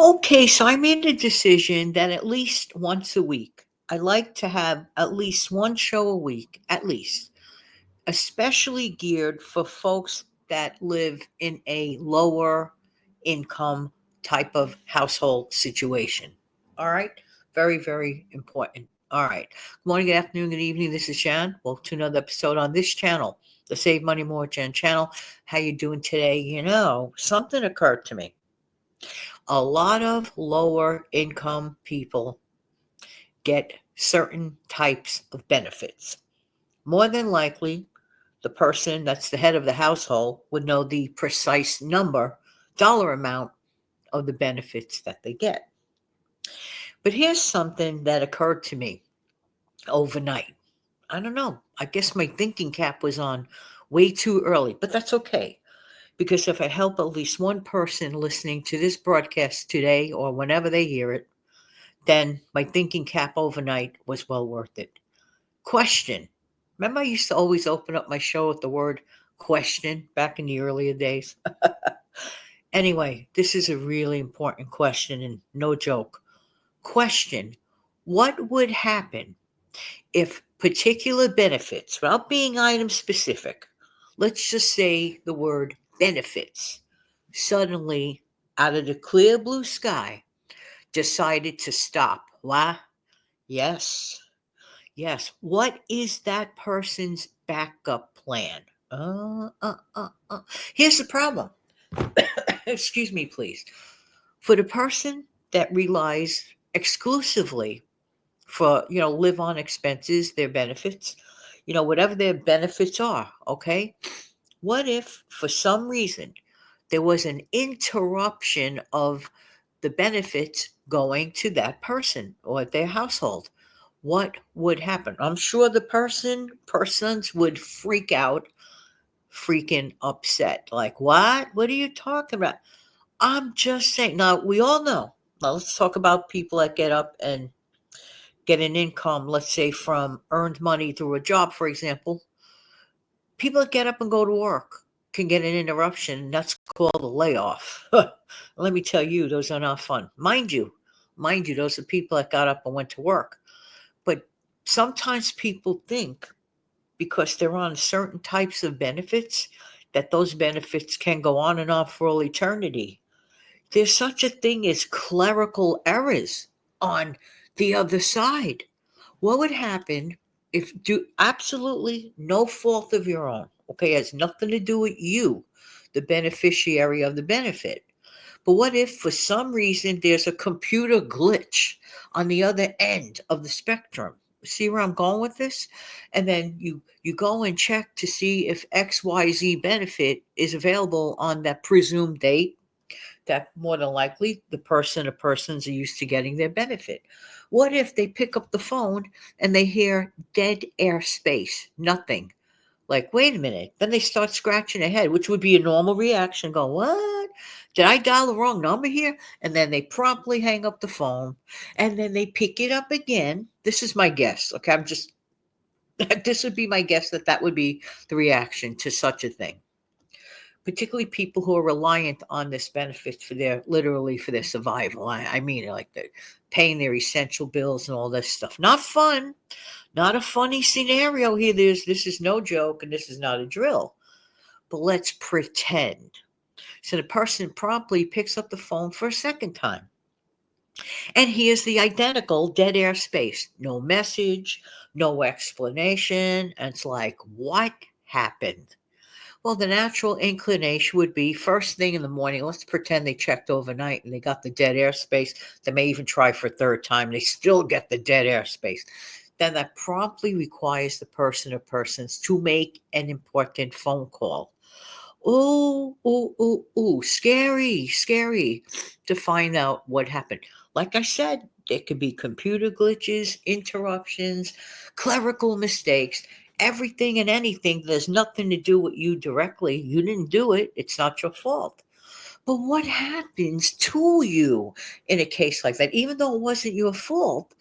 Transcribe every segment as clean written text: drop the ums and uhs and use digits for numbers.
Okay, so I made a decision that at least once a week, I like to have at least one show a week, at least, especially geared for folks that live in a lower income type of household situation. All right, very, very important. All right, good morning, good afternoon, good evening. This is Jan. Welcome to another episode on this channel, the Save Money More Jan channel. How you doing today? Something occurred to me. A lot of lower income people get certain types of benefits. More than likely, the person that's the head of the household would know the precise dollar amount of the benefits that they get. But here's something that occurred to me overnight. I don't know. I guess my thinking cap was on way too early, but that's okay. Because if I help at least one person listening to this broadcast today or whenever they hear it, then my thinking cap overnight was well worth it. Question. Remember, I used to always open up my show with the word question back in the earlier days? Anyway, this is a really important question and no joke. Question. What would happen if particular benefits, without being item specific, let's just say the word benefits, suddenly out of the clear blue sky decided to stop? Why? Yes. Yes. What is that person's backup plan? Uh, uh, uh, uh. Here's the problem. Excuse me, please. For the person that relies exclusively for, live on expenses, their benefits, whatever their benefits are, okay? What if for some reason there was an interruption of the benefits going to that person or their household? What would happen? I'm sure the persons would freak out, freaking upset. Like, what? What are you talking about? I'm just saying. Now, we all know. Now, let's talk about people that get up and get an income, let's say from earned money through a job, for example. People that get up and go to work can get an interruption, and that's called a layoff. Let me tell you, those are not fun. Mind you, those are people that got up and went to work. But sometimes people think because they're on certain types of benefits that those benefits can go on and on for all eternity. There's such a thing as clerical errors on the other side. What would happen if do absolutely no fault of your own? Okay, it has nothing to do with you, the beneficiary of the benefit. But what if for some reason there's a computer glitch on the other end of the spectrum? See where I'm going with this? And then you go and check to see if XYZ benefit is available on that presumed date that more than likely the person or persons are used to getting their benefit. What if they pick up the phone and they hear dead airspace, nothing? Like, wait a minute. Then they start scratching their head, which would be a normal reaction. Go, what? Did I dial the wrong number here? And then they promptly hang up the phone and then they pick it up again. This is my guess. Okay. This would be my guess that would be the reaction to such a thing, particularly people who are reliant on this benefit for literally for their survival. I mean, like they're paying their essential bills and all this stuff. Not fun, not a funny scenario here. This is no joke and this is not a drill, but let's pretend. So the person promptly picks up the phone for a second time and here's the identical dead air space. No message, no explanation. And it's like, what happened? Well, the natural inclination would be first thing in the morning, let's pretend they checked overnight and they got the dead airspace. They may even try for a third time. They still get the dead airspace. Then that promptly requires the person or persons to make an important phone call. Ooh, scary to find out what happened. Like I said, there could be computer glitches, interruptions, clerical mistakes, everything and anything that has nothing to do with you directly. You didn't do it. It's not your fault. But what happens to you in a case like that? Even though it wasn't your fault,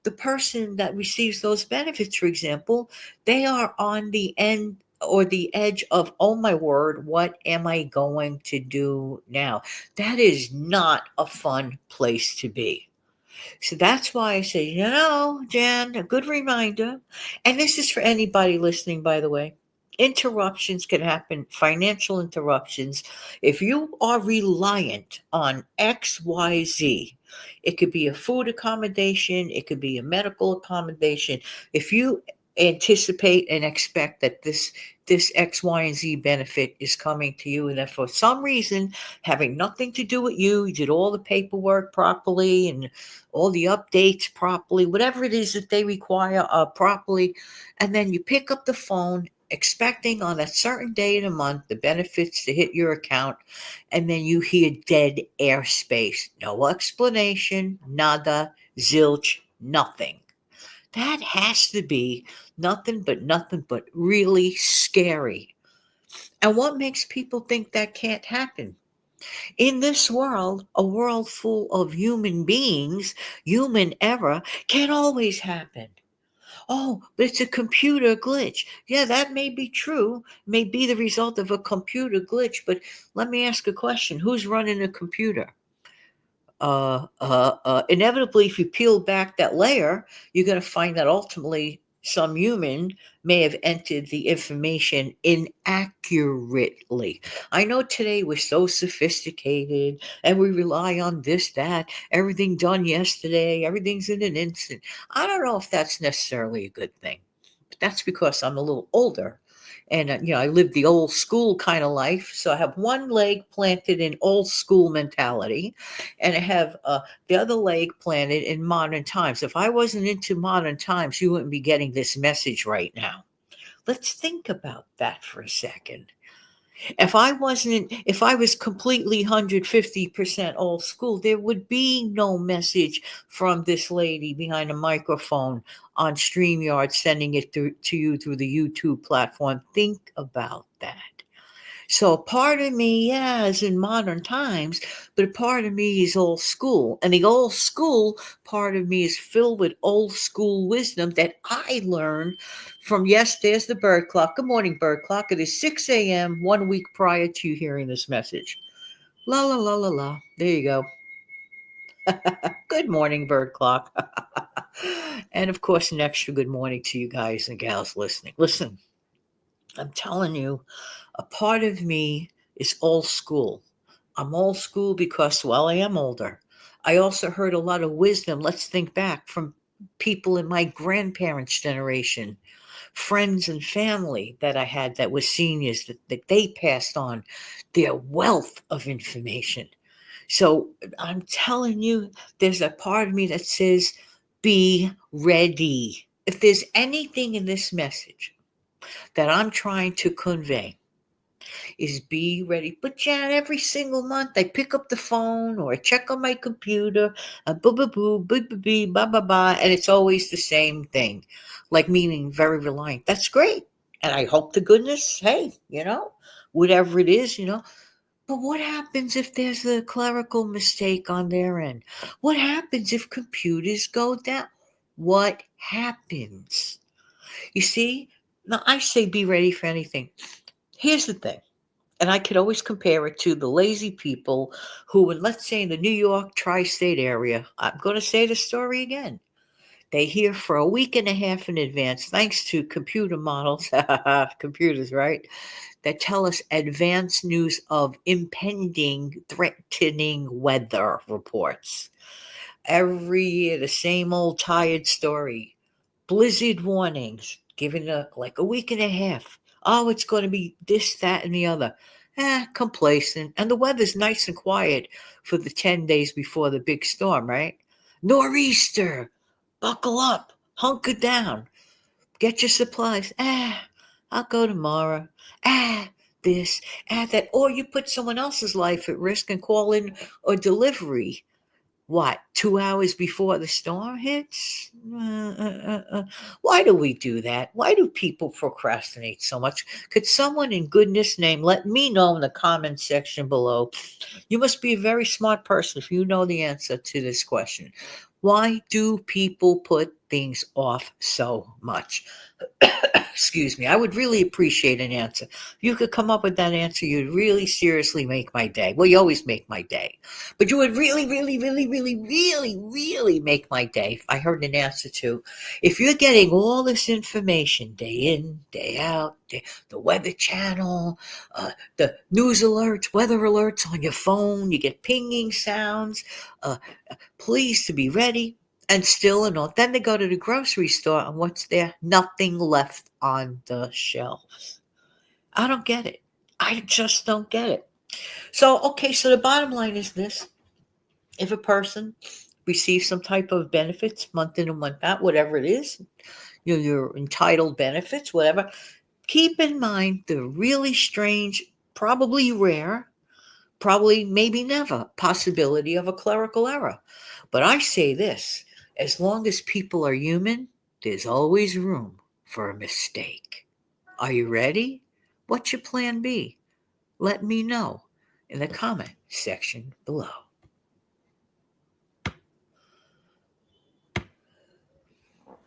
the person that receives those benefits, for example, they are on the end or the edge of, oh my word, what am I going to do now? That is not a fun place to be. So that's why I say, Jan, a good reminder. And this is for anybody listening, by the way. Interruptions can happen, financial interruptions. If you are reliant on XYZ, it could be a food accommodation, it could be a medical accommodation. If you anticipate and expect that this X, Y, and Z benefit is coming to you, and that for some reason, having nothing to do with you, you did all the paperwork properly and all the updates properly, whatever it is that they require properly, and then you pick up the phone expecting on a certain day of the month the benefits to hit your account, and then you hear dead airspace. No explanation, nada, zilch, nothing. That has to be nothing but really scary. And what makes people think that can't happen? In this world, a world full of human beings, human error can always happen. Oh, but it's a computer glitch. Yeah, that may be true, may be the result of a computer glitch, but let me ask a question. Who's running a computer? Inevitably, if you peel back that layer, you're going to find that ultimately some human may have entered the information inaccurately. I know today we're so sophisticated and we rely on this, that, everything done yesterday, everything's in an instant. I don't know if that's necessarily a good thing, but that's because I'm a little older. And I lived the old school kind of life, so I have one leg planted in old school mentality, and I have the other leg planted in modern times. If I wasn't into modern times, you wouldn't be getting this message right now. Let's think about that for a second. If I was completely 150% old school, there would be no message from this lady behind a microphone on StreamYard sending it to you through the YouTube platform. Think about that. So a part of me, yeah, is in modern times, but a part of me is old school. And the old school part of me is filled with old school wisdom that I learned from, yes, there's the bird clock. Good morning, bird clock. It is 6 a.m., 1 week prior to you hearing this message. La, la, la, la, la. There you go. Good morning, bird clock. And of course, an extra good morning to you guys and gals listening. Listen, I'm telling you, a part of me is old school. I'm old school because, well, I am older. I also heard a lot of wisdom. Let's think back from people in my grandparents' generation, friends and family that I had that were seniors, that they passed on their wealth of information. So I'm telling you, there's a part of me that says, be ready. If there's anything in this message that I'm trying to convey, is be ready. But Jan, every single month I pick up the phone or I check on my computer, boo boo boo, boo boo boo, ba ba ba, and it's always the same thing, like meaning very reliant. That's great, and I hope to goodness, hey, whatever it is, But what happens if there's a clerical mistake on their end? What happens if computers go down? What happens? You see, now I say be ready for anything. Here's the thing. And I could always compare it to the lazy people who, in, let's say, in the New York tri state area, I'm going to say the story again. They hear for a week and a half in advance, thanks to computer models, computers, right? That tell us advance news of impending, threatening weather reports. Every year, the same old tired story. Blizzard warnings, given like a week and a half. Oh, it's going to be this, that, and the other. Complacent. And the weather's nice and quiet for the 10 days before the big storm, right? Nor'easter. Buckle up. Hunker down. Get your supplies. I'll go tomorrow. Ah, this, that. Or you put someone else's life at risk and call in a delivery. What, 2 hours before the storm hits? Why do we do that? Why do people procrastinate so much? Could someone in goodness name let me know in the comment section below? You must be a very smart person if you know the answer to this question. Why do people put things off so much? Excuse me. I would really appreciate an answer. If you could come up with that answer, you'd really seriously make my day. Well, you always make my day, but you would really, really, really, really, really, really make my day if I heard an answer to, if you're getting all this information day in, day out, the Weather Channel, the news alerts, weather alerts on your phone, you get pinging sounds, uh, please to be ready, and still enough. Then they go to the grocery store, and what's there? Nothing left on the shelves. I don't get it. I just don't get it. So, okay, so the bottom line is this: if a person receives some type of benefits month in and month out, whatever it is, your entitled benefits, whatever, keep in mind the really strange, probably rare, probably maybe never possibility of a clerical error. But I say this: as long as people are human, there's always room for a mistake. Are you ready? What's your plan B? Let me know in the comment section below.